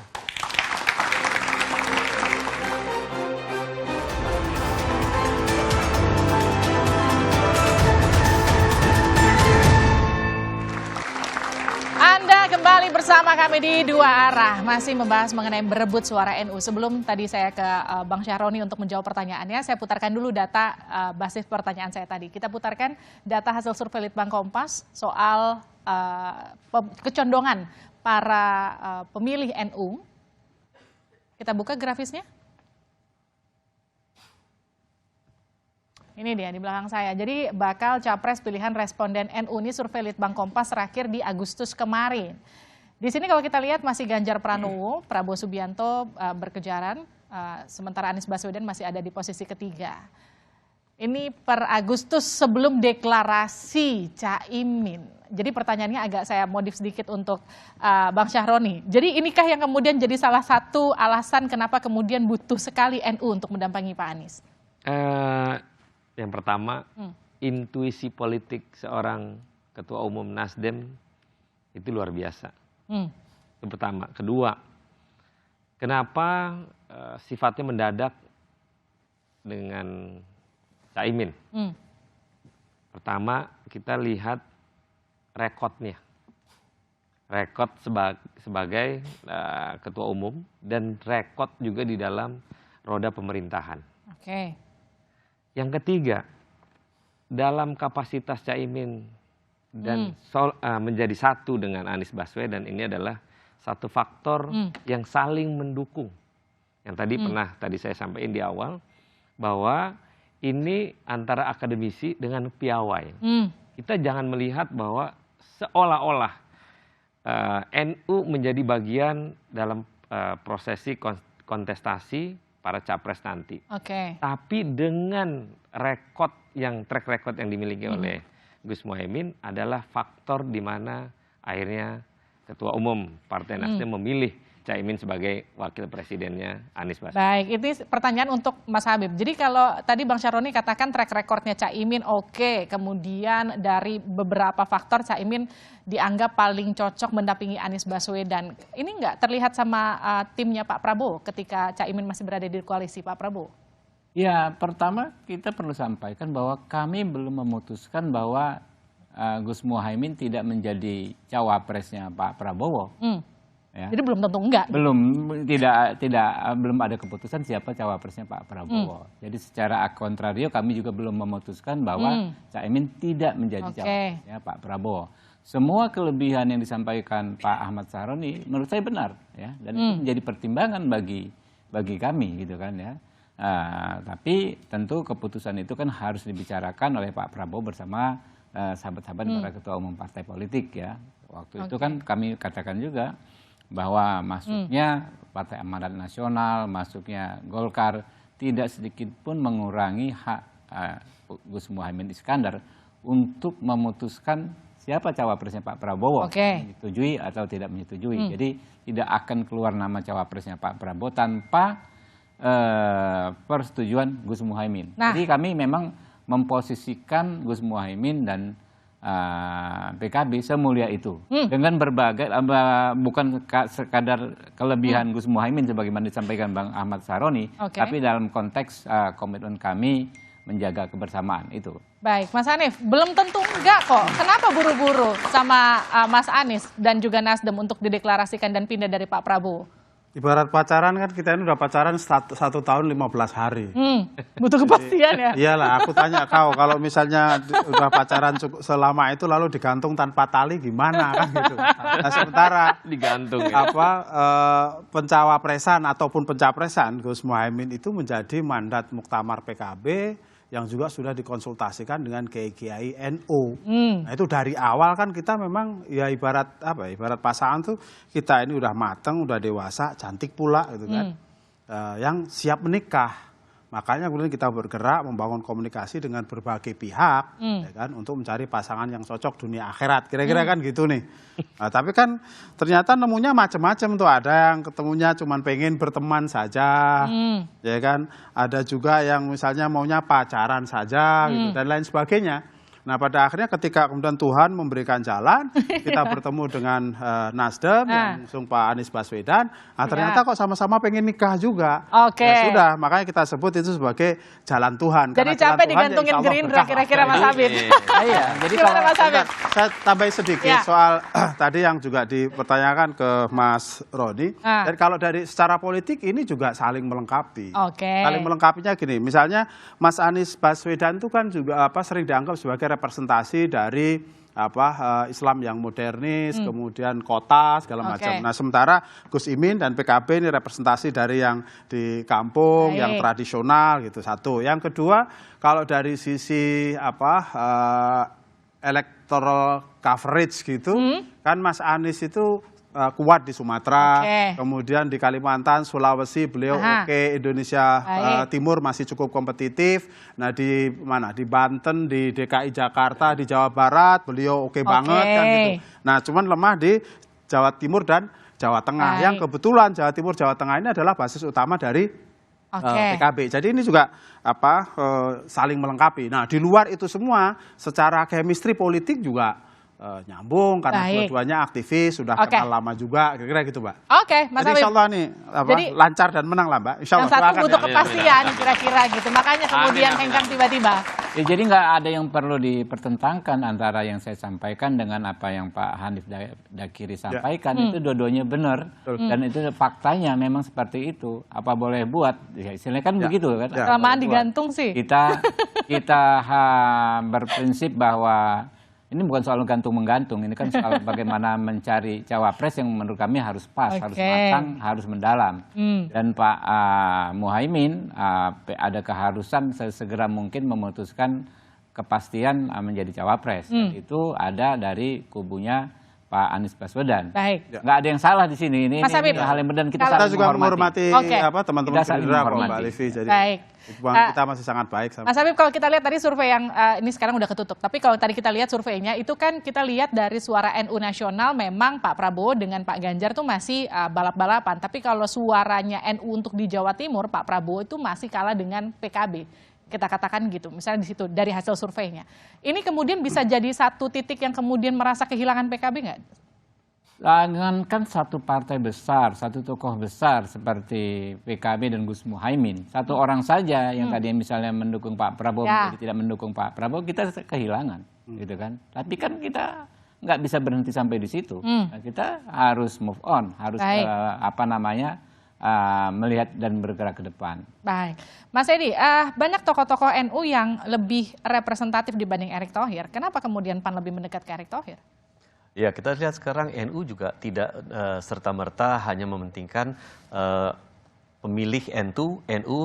Kembali bersama kami di Dua Arah, masih membahas mengenai berebut suara NU. Sebelum tadi saya ke Bang Syahroni untuk menjawab pertanyaannya, saya putarkan dulu data basis pertanyaan saya tadi. Kita putarkan data hasil survei Litbang Kompas soal kecondongan para pemilih NU. Kita buka grafisnya. Ini dia di belakang saya. Jadi bakal capres pilihan responden NU ini survei Litbang Kompas terakhir di Agustus kemarin. Di sini kalau kita lihat masih Ganjar Pranowo, Prabowo Subianto berkejaran, sementara Anies Baswedan masih ada di posisi ketiga. Ini per Agustus sebelum deklarasi Caimin. Jadi pertanyaannya agak saya modif sedikit untuk Bang Syahroni. Jadi inikah yang kemudian jadi salah satu alasan kenapa kemudian butuh sekali NU untuk mendampingi Pak Anies? Yang pertama, intuisi politik seorang ketua umum Nasdem itu luar biasa. Itu pertama. Kedua, kenapa sifatnya mendadak dengan Caimin? Pertama, kita lihat rekodnya. Rekod sebagai ketua umum dan rekod juga di dalam roda pemerintahan. Yang ketiga, dalam kapasitas Caimin dan menjadi satu dengan Anies Baswedan ini adalah satu faktor yang saling mendukung. Yang tadi saya sampaikan di awal bahwa ini antara akademisi dengan piawai. Kita jangan melihat bahwa seolah-olah NU menjadi bagian dalam prosesi kontestasi para capres nanti. Tapi dengan track record yang dimiliki oleh Gus Muhaimin adalah faktor di mana akhirnya Ketua Umum Partai Nasdem memilih Caimin sebagai wakil presidennya Anies Baswedan. Baik, ini pertanyaan untuk Mas Habib. Jadi kalau tadi Bang Syaroni katakan track recordnya Caimin oke, kemudian dari beberapa faktor Caimin dianggap paling cocok mendampingi Anies Baswedan. Ini nggak terlihat sama timnya Pak Prabowo ketika Caimin masih berada di koalisi Pak Prabowo? Ya, pertama kita perlu sampaikan bahwa kami belum memutuskan bahwa Gus Muhaimin tidak menjadi cawapresnya Pak Prabowo. Ya. Jadi belum tentu enggak. Belum ada keputusan siapa cawapresnya Pak Prabowo. Jadi secara kontrario kami juga belum memutuskan bahwa Caimin tidak menjadi cawapresnya Pak Prabowo. Semua kelebihan yang disampaikan Pak Ahmad Sahroni menurut saya benar, ya, dan itu menjadi pertimbangan bagi kami, gitu kan, ya. Tapi tentu keputusan itu kan harus dibicarakan oleh Pak Prabowo bersama sahabat-sahabat para ketua umum partai politik, ya. Waktu itu kan kami katakan juga bahwa masuknya Partai Amanat Nasional, masuknya Golkar tidak sedikit pun mengurangi hak Gus Muhaimin Iskandar untuk memutuskan siapa cawapresnya Pak Prabowo, menyetujui atau tidak menyetujui. Jadi tidak akan keluar nama cawapresnya Pak Prabowo tanpa persetujuan Gus Muhaimin. Jadi kami memang memposisikan Gus Muhaimin dan PKB semulia itu dengan berbagai bukan sekadar kelebihan Gus Muhaimin sebagaimana disampaikan Bang Ahmad Sahroni, tapi dalam konteks komitmen kami menjaga kebersamaan itu. Baik, Mas Hanif, belum tentu enggak kok. Kenapa buru-buru sama Mas Anies dan juga Nasdem untuk dideklarasikan dan pindah dari Pak Prabowo? Ibarat pacaran kan kita ini udah pacaran 1 tahun 15 hari. Butuh kepastian ya? Iyalah, aku tanya kau, kalau misalnya udah pacaran selama itu lalu digantung tanpa tali gimana kan gitu. Nah sementara digantung pencawapresan ataupun pencapresan Gus Muhaimin itu menjadi mandat muktamar PKB yang juga sudah dikonsultasikan dengan Kiai NU. Nah itu dari awal kan kita memang ya ibarat apa? Ibarat pasangan tuh kita ini udah mateng, udah dewasa, cantik pula gitu kan, yang siap menikah. Makanya kemudian kita bergerak membangun komunikasi dengan berbagai pihak, ya kan, untuk mencari pasangan yang cocok dunia akhirat. Kira-kira kan gitu nih. Nah, tapi kan ternyata nemunya macam-macam tuh. Ada yang ketemunya cuma pengen berteman saja, ya kan. Ada juga yang misalnya maunya pacaran saja, gitu, dan lain sebagainya. Nah pada akhirnya ketika kemudian Tuhan memberikan jalan, kita bertemu dengan Nasdem yang mengusung Pak Anies Baswedan, ternyata kok sama-sama pengen nikah juga. Ya sudah, makanya kita sebut itu sebagai jalan Tuhan. Jadi capek digantungin Gerindra kira-kira Mas Habib. Iya. Jadi kalau saya tambahin sedikit soal tadi yang juga dipertanyakan ke Mas Roni. Dan kalau dari secara politik ini juga saling melengkapi. Saling melengkapinya gini, misalnya Mas Anies Baswedan itu kan juga sering dianggap sebagai representasi dari Islam yang modernis, kemudian kota segala macam. Nah sementara Gus Imin dan PKB ini representasi dari yang di kampung, yang tradisional gitu. Satu. Yang kedua, kalau dari sisi electoral coverage gitu, kan Mas Anies itu kuat di Sumatera, kemudian di Kalimantan, Sulawesi beliau Indonesia Timur masih cukup kompetitif. Nah di mana? Di Banten, di DKI Jakarta, di Jawa Barat beliau banget kan gitu. Nah cuman lemah di Jawa Timur dan Jawa Tengah. Yang kebetulan Jawa Timur, Jawa Tengah ini adalah basis utama dari PKB. Jadi ini juga saling melengkapi. Nah di luar itu semua, secara chemistry politik juga nyambung karena dua-duanya aktivis, sudah kenal lama juga, kira-kira gitu, Mbak. Mas Habib. Insya Allah nih lancar dan menang lah, Mbak. Insya Allah. Yang satu butuh kepastian kira-kira gitu, makanya kemudian hengkang tiba-tiba. Ya, jadi nggak ada yang perlu dipertentangkan antara yang saya sampaikan dengan apa yang Pak Hanif Dakiri sampaikan. Itu dua-duanya benar dan itu faktanya memang seperti itu. Apa boleh buat? Ya, istilahnya kan begitu kan. Kelamaan digantung sih. Kita berprinsip bahwa ini bukan soal gantung-menggantung, ini kan soal bagaimana mencari cawapres yang menurut kami harus pas, harus matang, harus mendalam. Dan Pak Muhaimin ada keharusan sesegera mungkin memutuskan kepastian menjadi cawapres. Dan itu ada dari kubunya Pak Anies Baswedan. Baik. Nggak ada yang salah di sini. Ini hal yang benar, kita juga menghormati teman-teman Gerindra kok, Mbak Livi. Jadi baik. kita masih sangat baik. Mas Habib, kalau kita lihat tadi survei yang ini sekarang udah ketutup, tapi kalau tadi kita lihat surveinya itu kan kita lihat dari suara NU nasional memang Pak Prabowo dengan Pak Ganjar tuh masih balap-balapan. Tapi kalau suaranya NU untuk di Jawa Timur, Pak Prabowo itu masih kalah dengan PKB. Kita katakan gitu, misalnya di situ dari hasil surveinya. Ini kemudian bisa jadi satu titik yang kemudian merasa kehilangan PKB nggak? Jangankan satu partai besar, satu tokoh besar seperti PKB dan Gus Muhaimin, satu orang saja yang tadi misalnya mendukung Pak Prabowo jadi tidak mendukung Pak Prabowo, kita kehilangan, gitu kan? Tapi kan kita nggak bisa berhenti sampai di situ. Nah, kita harus move on, harus melihat dan bergerak ke depan. Baik, Mas Edi, banyak tokoh-tokoh NU yang lebih representatif dibanding Erick Thohir. Kenapa kemudian PAN lebih mendekat ke Erick Thohir? Ya, kita lihat sekarang NU juga tidak serta-merta hanya mementingkan pemilih NU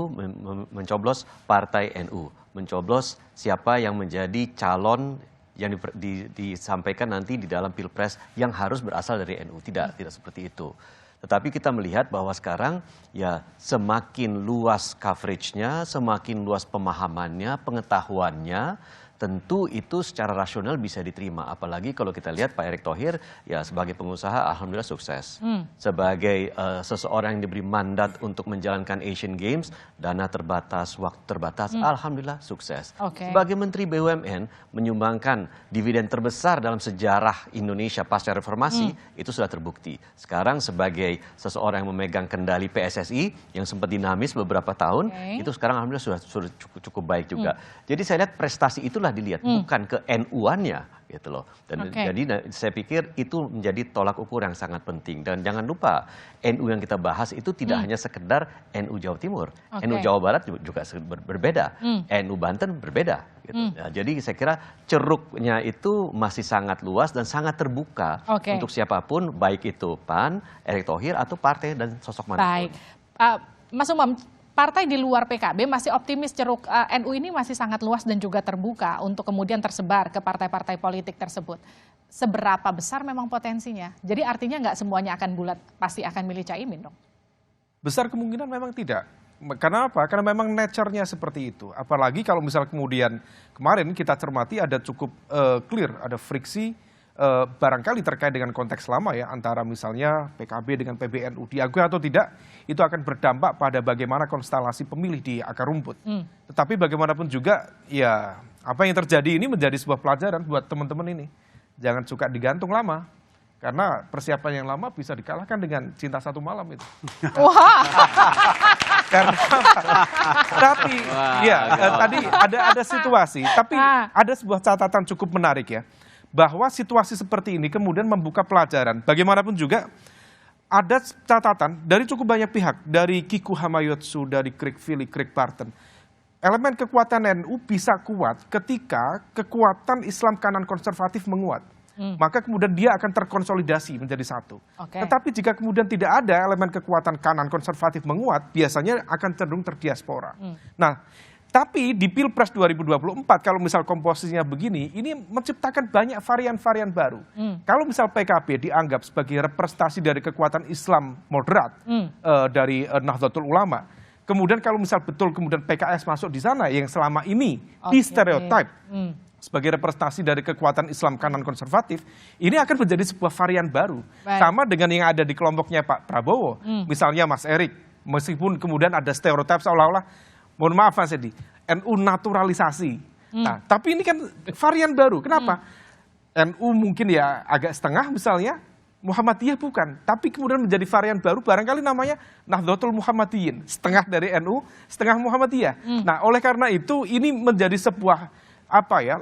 mencoblos partai NU, mencoblos siapa yang menjadi calon yang disampaikan nanti di dalam Pilpres yang harus berasal dari NU. Tidak seperti itu. Tetapi kita melihat bahwa sekarang ya semakin luas coverage-nya, semakin luas pemahamannya, pengetahuannya, tentu itu secara rasional bisa diterima. Apalagi kalau kita lihat Pak Erick Thohir ya sebagai pengusaha alhamdulillah sukses. Sebagai seseorang yang diberi mandat untuk menjalankan Asian Games, dana terbatas, waktu terbatas, alhamdulillah sukses. Sebagai Menteri BUMN menyumbangkan dividen terbesar dalam sejarah Indonesia pasca reformasi, itu sudah terbukti. Sekarang sebagai seseorang yang memegang kendali PSSI yang sempat dinamis beberapa tahun, itu sekarang alhamdulillah sudah cukup baik juga. Jadi saya lihat prestasi itulah dilihat, bukan ke NU-annya gitu loh. Dan jadi saya pikir itu menjadi tolak ukur yang sangat penting. Dan jangan lupa NU yang kita bahas itu tidak hanya sekedar NU Jawa Timur, NU Jawa Barat juga berbeda, NU Banten berbeda. Gitu. Nah, jadi saya kira ceruknya itu masih sangat luas dan sangat terbuka untuk siapapun, baik itu PAN, Erick Thohir atau partai dan sosok manapun. Baik, Mas Umam, partai di luar PKB masih optimis ceruk NU ini masih sangat luas dan juga terbuka untuk kemudian tersebar ke partai-partai politik tersebut. Seberapa besar memang potensinya? Jadi artinya nggak semuanya akan bulat, pasti akan milih Caimin dong? Besar kemungkinan memang tidak. Karena apa? Karena memang nature-nya seperti itu. Apalagi kalau misal kemudian kemarin kita cermati ada cukup clear, ada friksi barangkali terkait dengan konteks lama ya, antara misalnya PKB dengan PBNU, diakui atau tidak, itu akan berdampak pada bagaimana konstelasi pemilih di akar rumput. Tetapi bagaimanapun juga, ya apa yang terjadi ini menjadi sebuah pelajaran buat teman-teman ini. Jangan suka digantung lama, karena persiapan yang lama bisa dikalahkan dengan cinta satu malam itu. Karena tapi ya tadi ada situasi, tapi ada sebuah catatan cukup menarik ya, bahwa situasi seperti ini kemudian membuka pelajaran. Bagaimanapun juga ada catatan dari cukup banyak pihak, dari Kiku Hamayotsu, dari Craig Philly, Craig Barton. Elemen kekuatan NU bisa kuat ketika kekuatan Islam kanan konservatif menguat. Maka kemudian dia akan terkonsolidasi menjadi satu. Tetapi jika kemudian tidak ada elemen kekuatan kanan konservatif menguat, biasanya akan cenderung terdiaspora. Nah, tapi di Pilpres 2024 kalau misal komposisinya begini, ini menciptakan banyak varian-varian baru. Kalau misal PKB dianggap sebagai representasi dari kekuatan Islam moderat dari Nahdlatul Ulama, kemudian kalau misal betul kemudian PKS masuk di sana yang selama ini di stereotip sebagai representasi dari kekuatan Islam kanan konservatif, ini akan menjadi sebuah varian baru. Sama dengan yang ada di kelompoknya Pak Prabowo, misalnya Mas Erik, meskipun kemudian ada stereotip seolah-olah, mohon maaf Mas Edi, NU naturalisasi. Nah, tapi ini kan varian baru. Kenapa? NU mungkin ya agak setengah misalnya, Muhammadiyah bukan. Tapi kemudian menjadi varian baru, barangkali namanya Nahdlatul Muhammadiyin. Setengah dari NU, setengah Muhammadiyah. Nah, oleh karena itu ini menjadi sebuah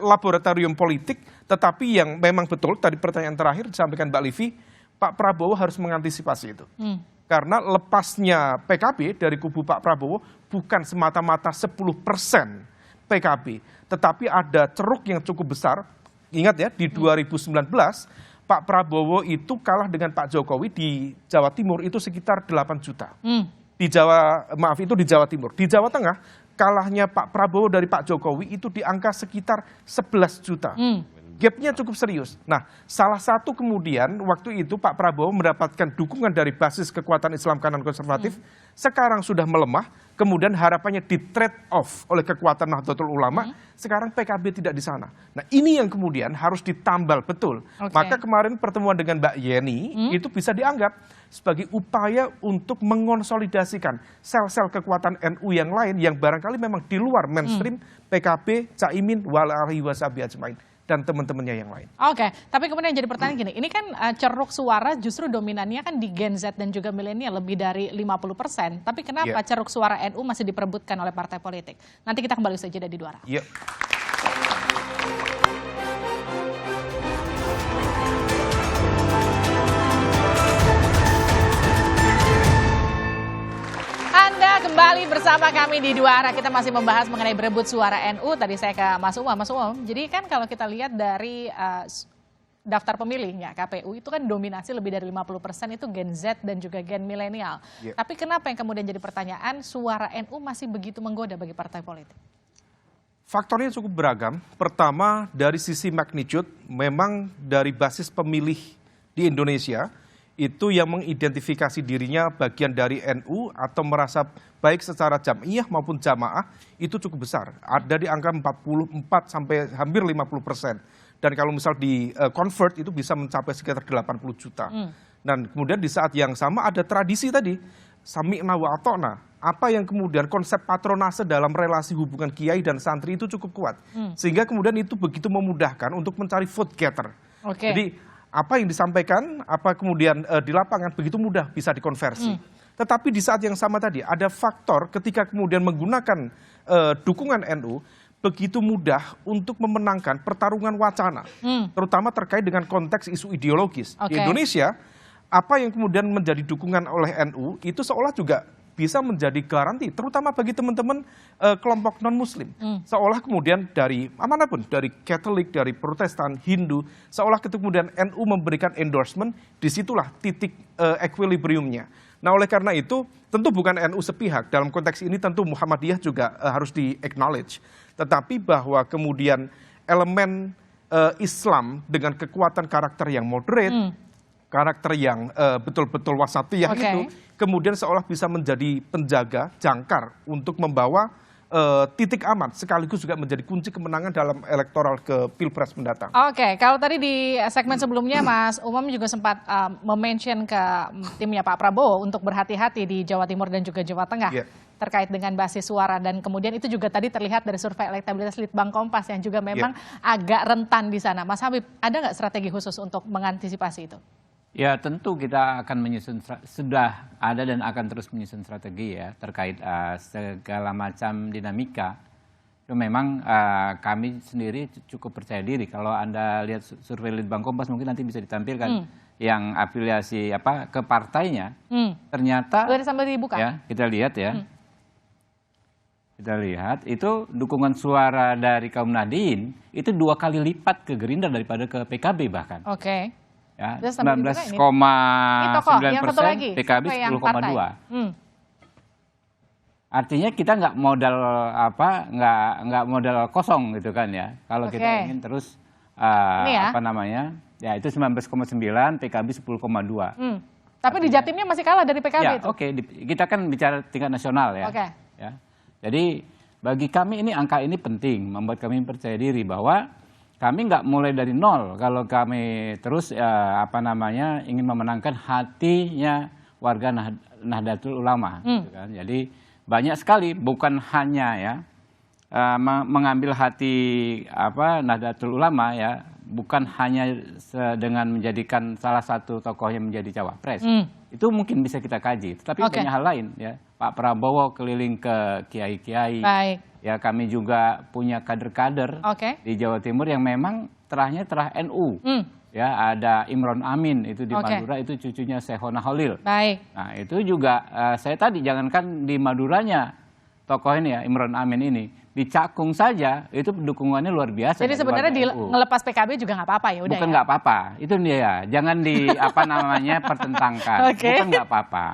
laboratorium politik, tetapi yang memang betul, tadi pertanyaan terakhir disampaikan Mbak Livi, Pak Prabowo harus mengantisipasi itu. Karena lepasnya PKB dari kubu Pak Prabowo bukan semata-mata 10% PKB, tetapi ada ceruk yang cukup besar. Ingat ya, di 2019 Pak Prabowo itu kalah dengan Pak Jokowi di Jawa Timur itu sekitar 8 juta. Di Jawa Timur. Di Jawa Tengah kalahnya Pak Prabowo dari Pak Jokowi itu di angka sekitar 11 juta. Gapnya cukup serius. Nah, salah satu kemudian waktu itu Pak Prabowo mendapatkan dukungan dari basis kekuatan Islam kanan konservatif, sekarang sudah melemah, kemudian harapannya di trade off oleh kekuatan Nahdlatul Ulama, sekarang PKB tidak di sana. Nah, ini yang kemudian harus ditambal betul. Maka kemarin pertemuan dengan Mbak Yeni itu bisa dianggap sebagai upaya untuk mengonsolidasikan sel-sel kekuatan NU yang lain yang barangkali memang di luar mainstream PKB, Caimin, walahi wasabi ajmain, dan teman-temannya yang lain. Oke, tapi kemudian jadi pertanyaan gini, ini kan ceruk suara justru dominannya kan di Gen Z dan juga milenial lebih dari 50%, tapi kenapa ceruk suara NU masih diperebutkan oleh partai politik? Nanti kita kembali saja di Dua Arah. Kembali bersama kami di Dua Arah, kita masih membahas mengenai berebut suara NU. Tadi saya ke Mas Umam. Mas Umam, jadi kan kalau kita lihat dari daftar pemilihnya KPU itu kan dominasi lebih dari 50% itu Gen Z dan juga Gen milenial. Tapi kenapa yang kemudian jadi pertanyaan, suara NU masih begitu menggoda bagi partai politik? Faktornya cukup beragam. Pertama, dari sisi magnitude, memang dari basis pemilih di Indonesia itu yang mengidentifikasi dirinya bagian dari NU atau merasa baik secara jam'iyah maupun jamaah itu cukup besar. Ada di angka 44 sampai hampir 50%. Dan kalau misal di convert itu bisa mencapai sekitar 80 juta. Dan kemudian di saat yang sama ada tradisi tadi, sami'na wa ata'na. Apa yang kemudian konsep patronase dalam relasi hubungan kiai dan santri itu cukup kuat. Sehingga kemudian itu begitu memudahkan untuk mencari vote getter. Jadi apa yang disampaikan, apa kemudian di lapangan begitu mudah bisa dikonversi. Tetapi di saat yang sama tadi ada faktor ketika kemudian menggunakan dukungan NU begitu mudah untuk memenangkan pertarungan wacana, terutama terkait dengan konteks isu ideologis. Di Indonesia, apa yang kemudian menjadi dukungan oleh NU itu seolah juga bisa menjadi garansi, terutama bagi teman-teman kelompok non-Muslim. Seolah kemudian dari manapun, dari Katolik, dari Protestan, Hindu, seolah kemudian NU memberikan endorsement, disitulah titik equilibriumnya. Nah, oleh karena itu, tentu bukan NU sepihak. Dalam konteks ini tentu Muhammadiyah juga harus di-acknowledge. Tetapi bahwa kemudian elemen Islam dengan kekuatan karakter yang moderate, karakter yang betul-betul wasatiyah itu, kemudian seolah bisa menjadi penjaga jangkar untuk membawa titik aman, sekaligus juga menjadi kunci kemenangan dalam elektoral ke Pilpres mendatang. Kalau tadi di segmen sebelumnya Mas Umam juga sempat mention ke timnya Pak Prabowo untuk berhati-hati di Jawa Timur dan juga Jawa Tengah terkait dengan basis suara, dan kemudian itu juga tadi terlihat dari survei elektabilitas Litbang Kompas yang juga memang agak rentan di sana. Mas Habib, ada nggak strategi khusus untuk mengantisipasi itu? Ya, tentu kita akan menyusun, sudah ada dan akan terus menyusun strategi ya terkait segala macam dinamika. Itu memang kami sendiri cukup percaya diri. Kalau Anda lihat survei Litbang Kompas mungkin nanti bisa ditampilkan yang afiliasi ke partainya. Ternyata boleh sambil dibuka. Ya, kita lihat ya. Kita lihat itu dukungan suara dari kaum Nahdien itu 2 kali lipat ke Gerindra daripada ke PKB bahkan. Ya, 19,9%, PKB 10,2%. Artinya kita nggak modal nggak modal kosong gitu kan ya. Kalau kita ingin terus ya itu 19,9, PKB 10,2. Tapi di Jatimnya masih kalah dari PKB itu. Kita kan bicara tingkat nasional ya. Ya. Jadi bagi kami ini angka ini penting, membuat kami percaya diri bahwa kami nggak mulai dari nol kalau kami terus ingin memenangkan hatinya warga Nahdlatul Ulama. Gitu kan. Jadi banyak sekali, bukan hanya mengambil hati Nahdlatul Ulama ya, bukan hanya dengan menjadikan salah satu tokohnya menjadi cawapres. Itu mungkin bisa kita kaji, tetapi banyak hal lain ya. Pak Prabowo keliling ke kiai-kiai. Ya, kami juga punya kader-kader di Jawa Timur yang memang terah NU. Ya, ada Imron Amin itu di Madura, itu cucunya Sehona Holil. Nah, itu juga saya tadi jangankan di Maduranya tokoh ini ya, Imron Amin ini, di Cakung saja itu dukungannya luar biasa. Jadi sebenarnya ngelepas PKB juga nggak apa-apa ya udah. Bukan nggak apa-apa, itu dia ya. Jangan pertentangkan. Bukan nggak apa-apa.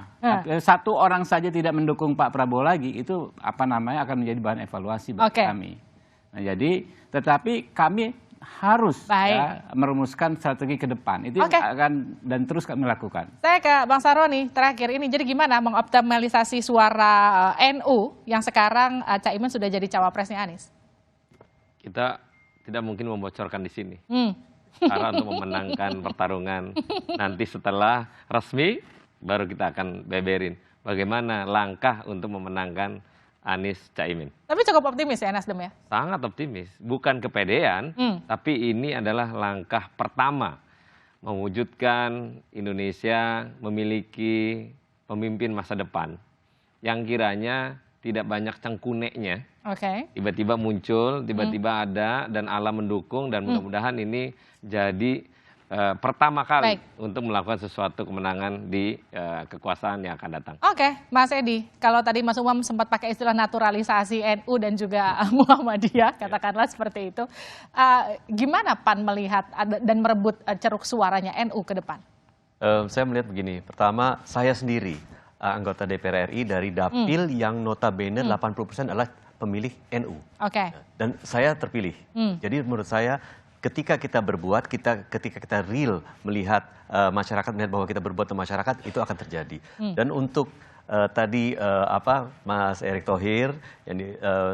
Satu orang saja tidak mendukung Pak Prabowo lagi itu akan menjadi bahan evaluasi bagi kami. Nah, jadi tetapi kami harus ya, merumuskan strategi ke depan. Itu yang akan dan terus kami lakukan. Saya ke Bang Saroni terakhir ini. Jadi gimana mengoptimalisasi suara NU yang sekarang Caimin sudah jadi cawapresnya Anies? Kita tidak mungkin membocorkan di sini. Cara untuk memenangkan pertarungan. Nanti setelah resmi baru kita akan beberin bagaimana langkah untuk memenangkan Anies Caimin. Tapi cukup optimis ya Nasdem ya? Sangat optimis. Bukan kepedean, tapi ini adalah langkah pertama mewujudkan Indonesia memiliki pemimpin masa depan yang kiranya tidak banyak cengkuneknya. Tiba-tiba muncul, tiba-tiba ada, dan alam mendukung, dan mudah-mudahan ini jadi pertama kali untuk melakukan sesuatu kemenangan di kekuasaan yang akan datang. Mas Edi, kalau tadi Mas Umam sempat pakai istilah naturalisasi NU dan juga Muhammadiyah, katakanlah seperti itu, gimana PAN melihat dan merebut ceruk suaranya NU ke depan? Saya melihat begini, pertama saya sendiri anggota DPR RI dari dapil yang notabene 80% adalah pemilih NU. Dan saya terpilih. Jadi menurut saya ketika kita berbuat, ketika kita real melihat masyarakat, melihat bahwa kita berbuat untuk masyarakat, itu akan terjadi. Dan untuk tadi Mas Erick Thohir,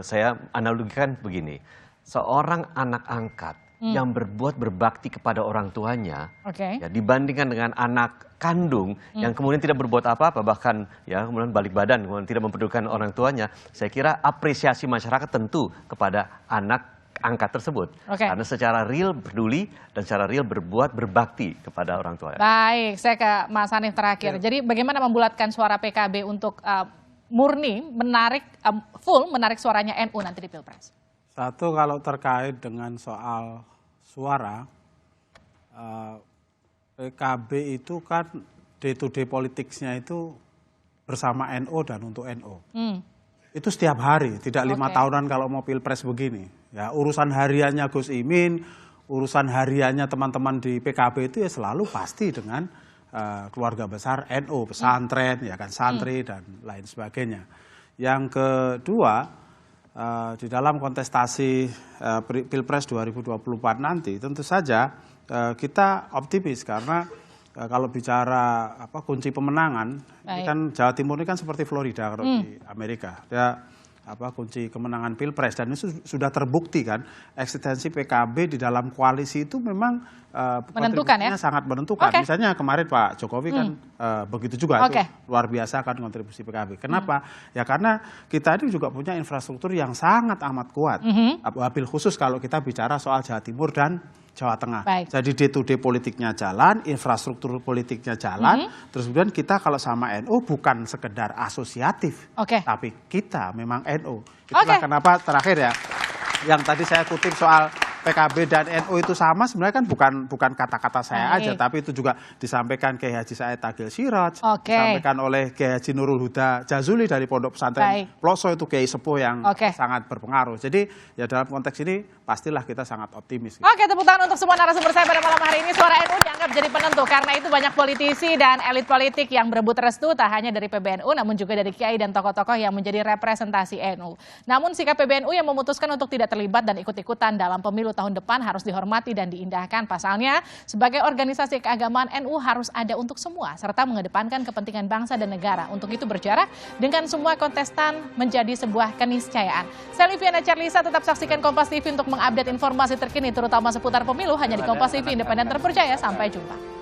saya analogikan begini, seorang anak angkat yang berbuat berbakti kepada orang tuanya, ya, dibandingkan dengan anak kandung yang kemudian tidak berbuat apa-apa, bahkan ya kemudian balik badan, kemudian tidak mempedulikan orang tuanya, saya kira apresiasi masyarakat tentu kepada anak angkat tersebut, karena secara real peduli dan secara real berbuat berbakti kepada orang tua. Baik, saya ke Mas Hanif terakhir. Jadi bagaimana membulatkan suara PKB untuk murni menarik menarik suaranya NU nanti di Pilpres? Satu, kalau terkait dengan soal suara, PKB itu kan day to day politicsnya itu bersama NU dan untuk NU. Itu setiap hari, tidak 5 tahunan kalau mau Pilpres begini. Ya, urusan hariannya Gus Imin, urusan hariannya teman-teman di PKB itu ya selalu pasti dengan keluarga besar NU, pesantren, ya kan, santri dan lain sebagainya. Yang kedua, di dalam kontestasi Pilpres 2024 nanti tentu saja kita optimis karena kalau bicara kunci pemenangan, ini kan Jawa Timur ini kan seperti Florida kalau di Amerika. Dia kunci kemenangan Pilpres, dan itu sudah terbukti kan eksistensi PKB di dalam koalisi itu memang menentukan ya, sangat menentukan. Misalnya kemarin Pak Jokowi kan begitu juga, itu luar biasa kan kontribusi PKB. Kenapa? Ya karena kita ini juga punya infrastruktur yang sangat amat kuat. Wabil khusus kalau kita bicara soal Jawa Timur dan Jawa Tengah. Jadi day to day politiknya jalan, infrastruktur politiknya jalan, terus kemudian kita kalau sama NU bukan sekedar asosiatif, tapi kita memang NU. Itulah kenapa terakhir ya, yang tadi saya kutip soal PKB dan NU itu sama, sebenarnya kan bukan kata-kata saya aja, tapi itu juga disampaikan Kiai Haji Said Agil Siraj, disampaikan oleh Kiai Haji Nurul Huda Jazuli dari Pondok Pesantren Ploso, itu Kiai Sepuh yang sangat berpengaruh. Jadi ya dalam konteks ini pastilah kita sangat optimis. Tepuk tangan untuk semua narasumber saya pada malam hari ini. Suara NU dianggap jadi penentu karena itu banyak politisi dan elit politik yang berebut restu tak hanya dari PBNU namun juga dari kiai dan tokoh-tokoh yang menjadi representasi NU. Namun sikap PBNU yang memutuskan untuk tidak terlibat dan ikut-ikutan dalam pemilu tahun depan harus dihormati dan diindahkan. Pasalnya, sebagai organisasi keagamaan NU harus ada untuk semua serta mengedepankan kepentingan bangsa dan negara. Untuk itu berjarak dengan semua kontestan menjadi sebuah keniscayaan. Saya Liviana Charlisa, tetap saksikan Kompas TV untuk mengupdate informasi terkini terutama seputar pemilu hanya di Kompas TV, independen terpercaya. Sampai jumpa.